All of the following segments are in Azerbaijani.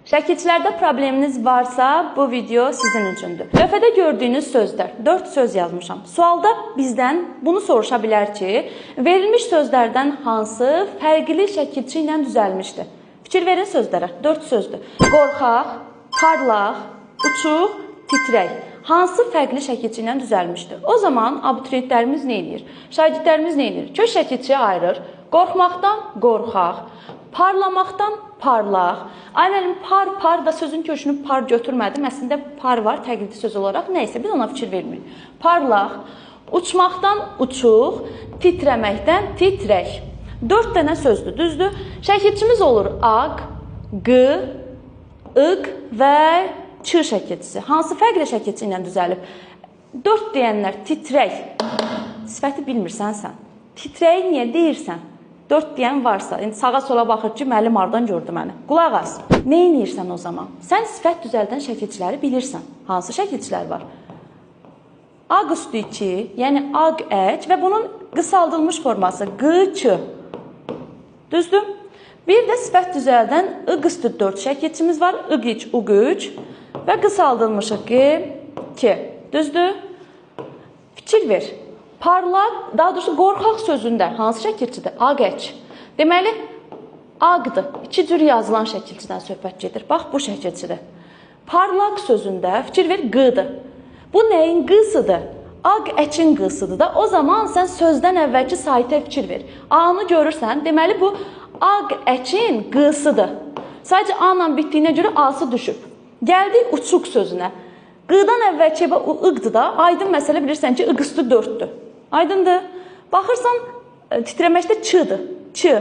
Şəkilçilərdə probleminiz varsa, bu video sizin üçündür. Lövhədə gördüyünüz sözlər, 4 söz yazmışam. Sualda bizdən bunu soruşa bilər ki, verilmiş sözlərdən hansı fərqli şəkilçi ilə düzəlmişdir? Fikir verin sözlərə, 4 sözdür. Qorxaq, parlaq, uçuq, titrək. Hansı fərqli şəkilçi ilə düzəlmişdir? O zaman abituriyentlərimiz nə edir? Şagirdlərimiz nə edir? Kök şəkilçiyə ayırır. Qorxmaqdan qorxaq, parlamaqdan parlaq. Ay müəllim, par da sözün kökünü par götürmədim. Əslində par var təqlidi söz olaraq. Nəysə, biz ona fikir vermirik. Parlaq, uçmaqdan uçuq, titrəməkdən titrək. 4 dənə sözdür, düzdür? Şəkilçimiz olur aq, q, ıq və ç şəkilçisi. Hansı fərqli şəkilçi ilə düzəlib? 4 deyənlər titrək. Sifəti bilmirsən sən. Titrəyi niyə deyirsən? 4 deyən varsa, sağa sola baxır ki, müəllim hardan gördü məni. Qulaq as. Nə edirsən o zaman? Sən sifət düzəldən şəkilçiləri bilirsən. Hansı şəkilçilər var? Aq üstü 2, yəni aq əc və bunun qısaldılmış forması q-ç. Düzdür? Bir də sifət düzəldən ıq üstü 4 şəkilçimiz var. Iq-iç, uq-üç və qısaldılmışı q-k. Düzdür? Fikir ver. Parlaq, daha doğrusu qorxaq sözündə hansı şəkilçidir? Aq-əc. Deməli, aqdır. 2 cür yazılan şəkilçidən söhbət gedir. Bax, bu şəkilçidir. Parlaq sözündə fikir ver, q-dır. Bu nəyin q-sıdır? Aq-əçin q-sıdır da. O zaman sən sözdən əvvəlki sahitə fikir ver. A-nı görürsən, deməli bu aq-əçin q-sıdır. Sadəcə A-la bitdiyinə görə A-sı düşüb. Gəldik uçuq sözünə. Q-dan əvvəlki ıq-dır da, aydın məsələ bilirsən ki, ıq üstü 4-dür. Aydındır. Baxırsan, titrəməkdə ç-dır. Ç.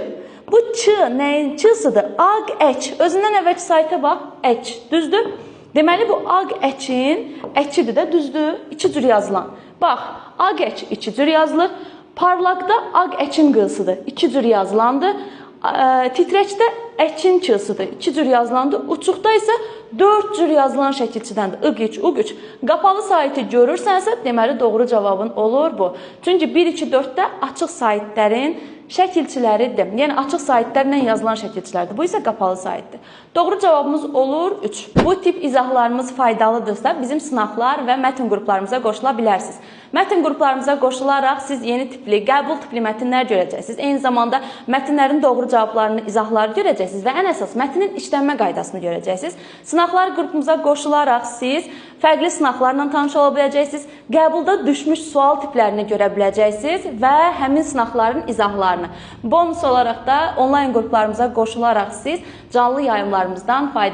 Bu ç nəyin ç-sıdır? Aq-əç. Özündən əvvəlki sahitə bax, əç. Düzdür? Deməli, bu aq-əçin əçidir də, düzdür? 2 cür yazılan. Bax, aq-əç 2 cür yazılır. Parlaqda aq-əçin q-sıdır. 2 cür yazılandır. Titrəkdə əçin ç-sıdır. 2 cür yazılandır. Uçuqda isə 4 cür yazılan şəkilçidəndir. Iq-iç, uq-üç. Qapalı sahiti görürsənsə, deməli doğru cavabın olur bu. Çünki 1, 2, 4-də açıq sahitlərin şəkilçiləridir. Yəni açıq sahitlərlə yazılan şəkilçilərdir. Bu isə qapalı sahitdir. Doğru cavabımız olur 3. Bu tip izahlarımız faydalıdırsa, bizim sınaqlar və mətn qruplarımıza qoşula bilərsiniz. Mətn qruplarımıza qoşularaq siz yeni tipli, qəbul tipli mətnlər görəcəksiniz. Eyni zamanda mətnlərin doğru cavablarını, izahları görəcəksiniz və ən əsas mətnin işlənmə qaydasını görəcəksiniz. Sınaqlar qrupumuza qoşularaq siz fərqli sınaqlarla tanış ola biləcəksiniz. Qəbulda düşmüş sual tiplərini görə biləcəksiniz və həmin sınaqların izahlarını. Bonus olaraq da onlayn qruplarımıza qoşularaq siz canlı yayımlarımızdan faydalanacaqsınız.